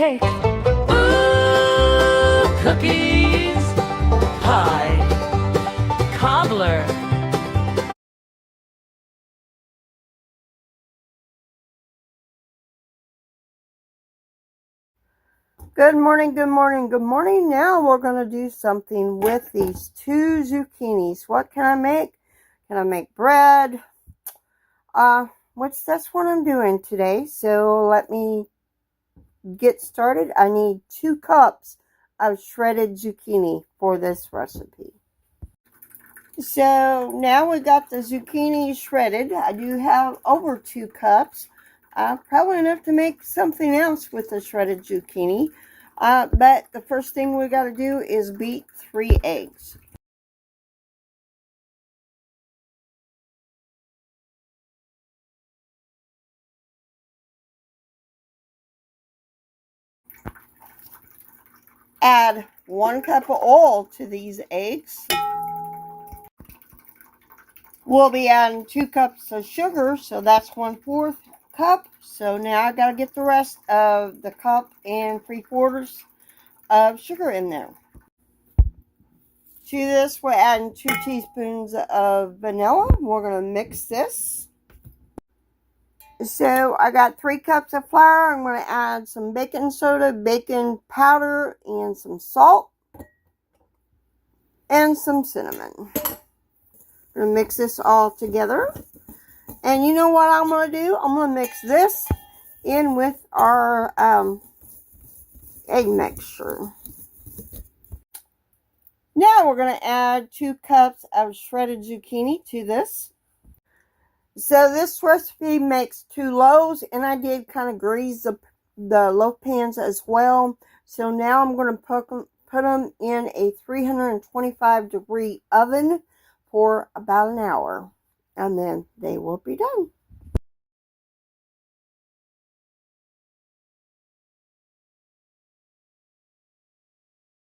cake. Ooh, cookies, pie, cobbler. Good morning, good morning, good morning. Now we're going to do something with these 2 zucchinis. What can I make? Can I make bread? That's what I'm doing today. So let me get started. I need 2 cups of shredded zucchini for this recipe. So now we got the zucchini shredded. I do have over 2 cups. Probably enough to make something else with the shredded zucchini. But the first thing we got to do is beat 3 eggs. Add 1 cup of oil to these eggs. We'll be adding 2 cups of sugar, so that's 1/4 cup. So now I got to get the rest of the cup and 3/4 of sugar in there. To this, we're adding 2 teaspoons of vanilla. We're going to mix this. So I got 3 cups of flour. I'm going to add some baking soda, baking powder, and some salt, and some cinnamon. I'm going to mix this all together. And you know what I'm going to do? I'm going to mix this in with our egg mixture. Now we're going to add 2 cups of shredded zucchini to this. So this recipe makes 2 loaves, and I did kind of grease the loaf pans as well. So now I'm going to put them in a 325-degree oven for about an hour, and then they will be done.